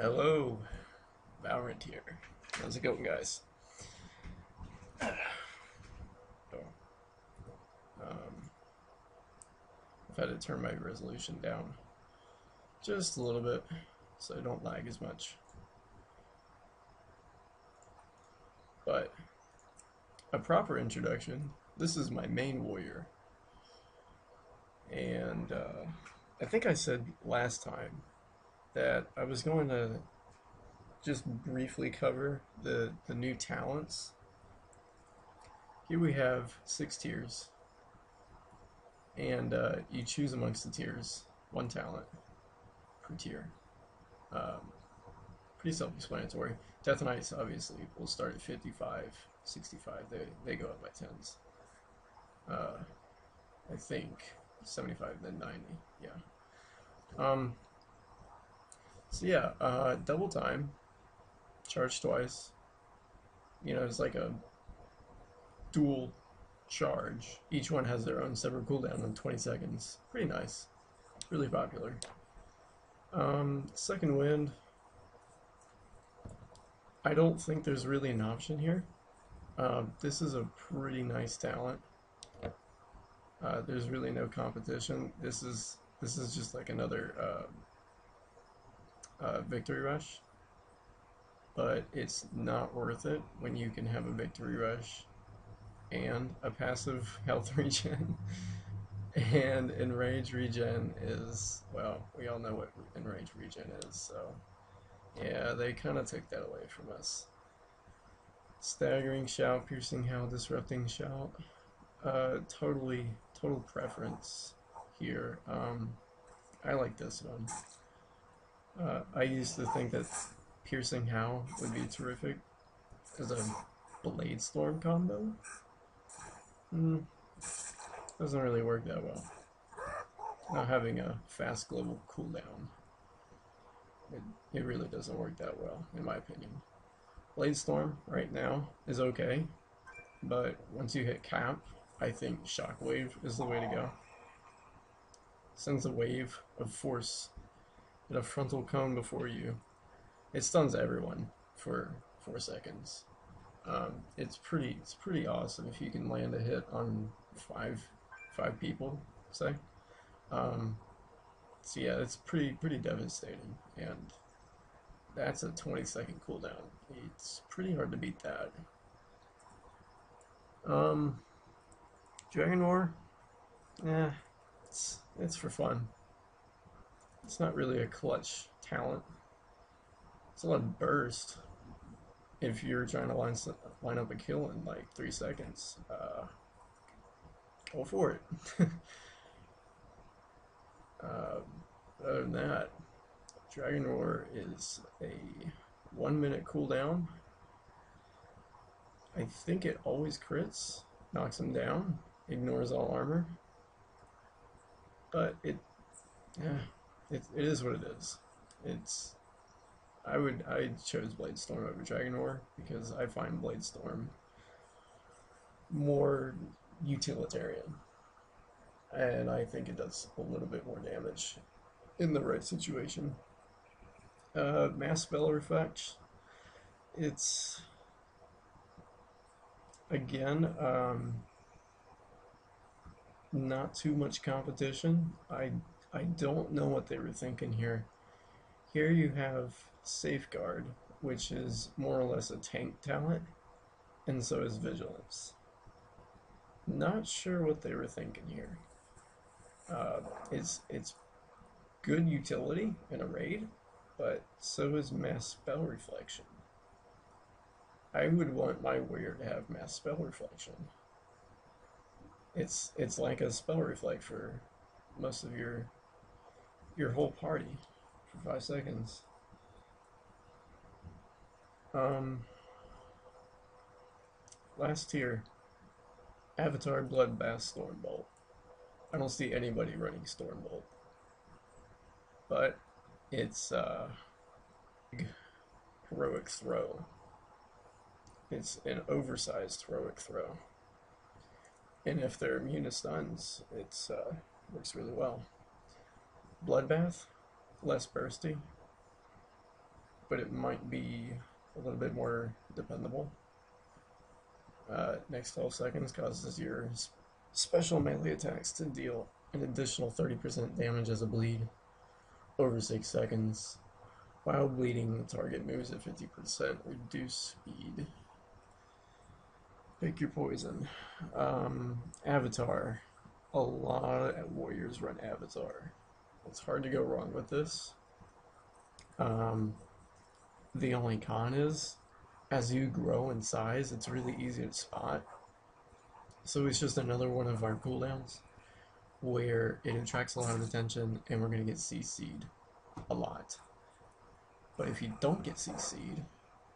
Hello, Vallrend here. How's it going, guys? Oh, um, I've had to turn my resolution down just a little bit so I don't lag as much. But a proper introduction. This is my main warrior, and I think I said last time that I was going to just briefly cover the new talents. Here we have 6 tiers, and you choose amongst the tiers one talent per tier. Um, Pretty self-explanatory. Death Knights obviously will start at 55, 65. They go up by tens. Uh, I think 75, then 90. Yeah. Um, so yeah, double time, charge twice. You know, it's like a dual charge. Each one has their own separate cooldown in 20 seconds. Pretty nice. Really popular. Second wind. I don't think there's really an option here. This is a pretty nice talent. There's really no competition. This is just like another victory rush, but it's not worth it when you can have a victory rush and a passive health regen. And enrage regen is, well, we all know what enrage regen is, so yeah, they kind of took that away from us. Staggering shout, piercing howl, disrupting shout. Total preference here. I like this one. I used to think that piercing howl would be terrific as a blade storm combo. Doesn't really work that well. Not having a fast global cooldown. It really doesn't work that well, in my opinion. Blade Storm right now is okay, but once you hit cap, I think Shockwave is the way to go. Sends a wave of force in a frontal cone before you. It stuns everyone for 4 seconds. It's pretty awesome if you can land a hit on five people, say. So yeah, it's pretty devastating, and that's a 20-second cooldown. It's pretty hard to beat that. Dragon War, yeah, it's for fun. It's not really a clutch talent. It's a lot of burst if you're trying to line up a kill in like 3 seconds. Go for it. Other than that, Dragon Roar is a 1 minute cooldown. I think it always crits, knocks him down, ignores all armor. But it is what it is. It's I chose Blade Storm over Dragon Roar because I find Blade Storm more utilitarian, and I think it does a little bit more damage in the right situation. Mass Spell Reflect. It's again not too much competition. I don't know what they were thinking here. Here you have Safeguard, which is more or less a tank talent, and so is Vigilance. Not sure what they were thinking here. It's good utility in a raid, but so is Mass Spell Reflection. I would want my warrior to have Mass Spell Reflection. It's like a spell reflect for most of your whole party for 5 seconds. Last tier, Avatar Bloodbath Stormbolt. I don't see anybody running Stormbolt, but it's heroic throw. It's an oversized heroic throw, and if they're immune to stuns, it works really well. Bloodbath, less bursty. but it might be a little bit more dependable. Next 12 seconds causes your special melee attacks to deal an additional 30% damage as a bleed over 6 seconds. While bleeding, the target moves at 50%, reduce speed. Pick your poison. Avatar. A lot of warriors run Avatar. It's hard to go wrong with this. The only con is, as you grow in size, it's really easy to spot. So it's just another one of our cooldowns where it attracts a lot of attention and we're going to get CC'd a lot. But if you don't get CC'd,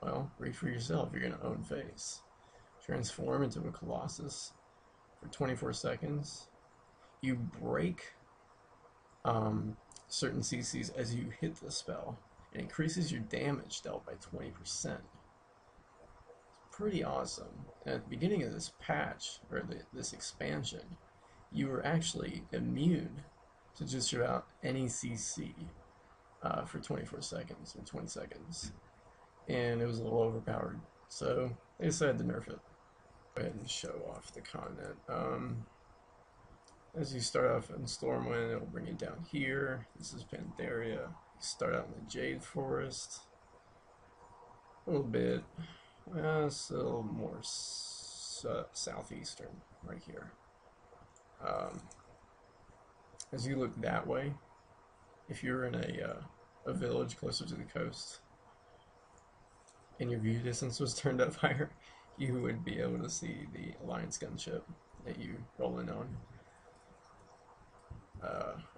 well, read for yourself, you're going to own face. Transform into a Colossus for 24 seconds. You break certain CCs as you hit the spell. It increases your damage dealt by 20%. It's pretty awesome. And at the beginning of this patch, or this expansion, you were actually immune to just about any CC for 24 seconds or 20 seconds. And it was a little overpowered, so they decided to nerf it. Go ahead and show off the continent. As you start off in Stormwind, it'll bring you down here. This is Pandaria. You start out in the Jade Forest. A little bit, it's a little more southeastern, right here. As you look that way, if you're in a village closer to the coast, and your view distance was turned up higher, you would be able to see the Alliance gunship that you roll in on.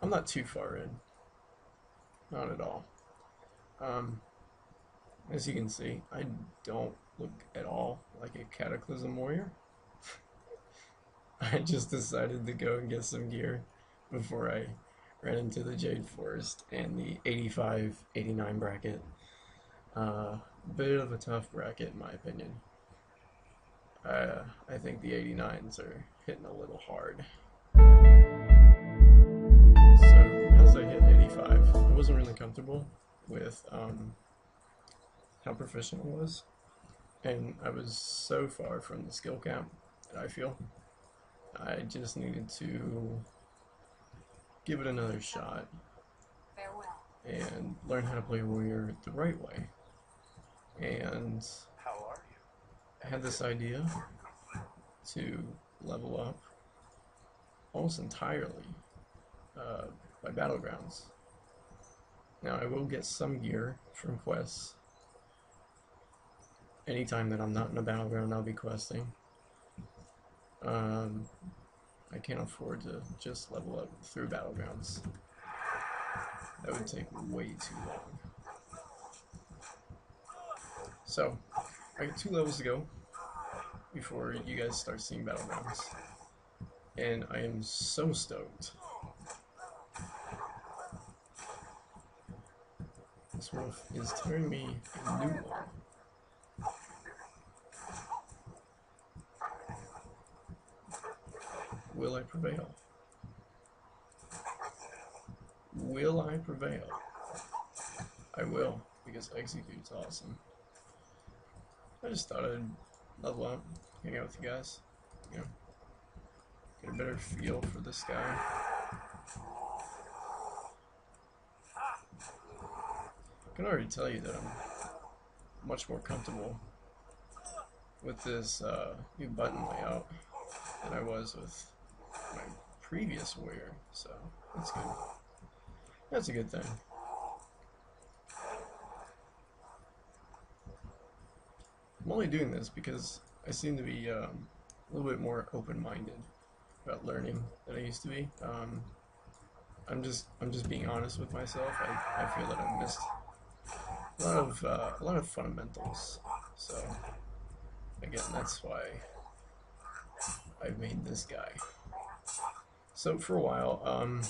I'm not too far in. Not at all. As you can see, I don't look at all like a Cataclysm warrior. I just decided to go and get some gear before I ran into the Jade Forest and the 85-89 bracket. Bit of a tough bracket in my opinion. I think the 89s are hitting a little hard. So as I hit 85, I wasn't really comfortable with how proficient I was, and I was so far from the skill cap that I feel I just needed to give it another shot and learn how to play warrior the right way. And I had this idea to level up almost entirely by battlegrounds. Now I will get some gear from quests. Anytime that I'm not in a battleground, I'll be questing. I can't afford to just level up through battlegrounds. That would take way too long. So, I got 2 levels to go before you guys start seeing battlegrounds. And I am so stoked. This wolf is tearing me a new one. Will I prevail? Will I prevail? I will, because Execute's awesome. I just thought I'd level up, hang out with you guys, you know, get a better feel for this guy. I can already tell you that I'm much more comfortable with this new button layout than I was with my previous warrior, so that's good. That's a good thing. I'm only doing this because I seem to be a little bit more open-minded about learning than I used to be. I'm just being honest with myself. I feel that I've missed a lot of fundamentals. So again, that's why I've made this guy. So for a while, I'm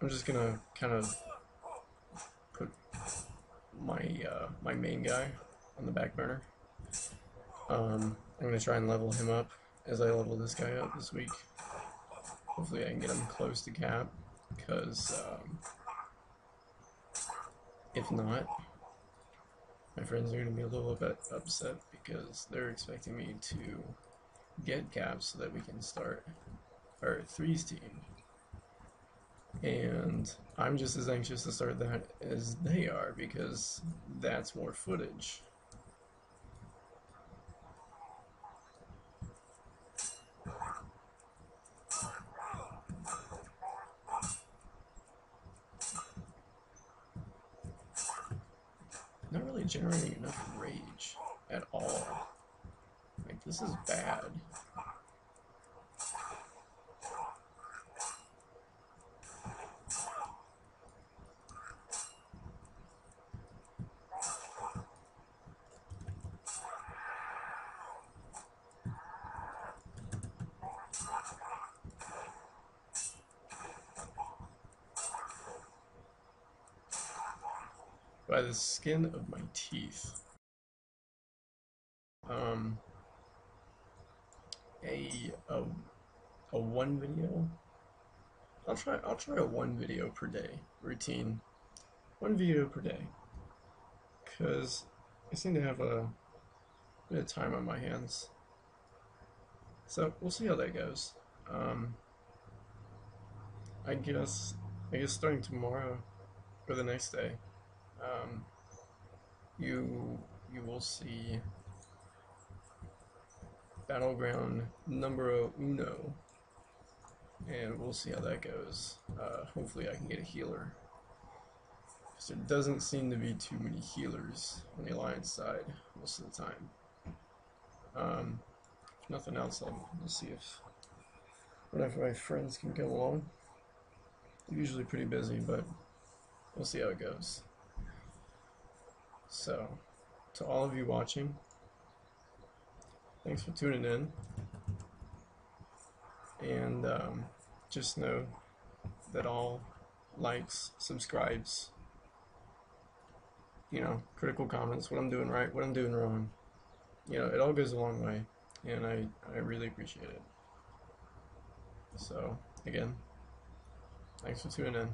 just gonna kind of put my main guy on the back burner. I'm gonna try and level him up as I level this guy up this week. Hopefully I can get him close to cap, because if not, My friends are going to be a little bit upset because they're expecting me to get caps so that we can start our threes team. And I'm just as anxious to start that as they are because that's more footage. Not really generating enough rage at all. Like, this is bad. By the skin of my teeth. A one video. I'll try a one video per day routine. One video per day. Cause I seem to have a bit of time on my hands. So we'll see how that goes. I guess starting tomorrow or the next day, you will see battleground numero uno, and we'll see how that goes. Hopefully I can get a healer, because there doesn't seem to be too many healers on the alliance side most of the time. If nothing else, we'll see if one of my friends can come along. They're usually pretty busy, but we'll see how it goes. So, to all of you watching, thanks for tuning in, and just know that all likes, subscribes, critical comments, what I'm doing right, what I'm doing wrong, it all goes a long way, and I really appreciate it. So, again, thanks for tuning in.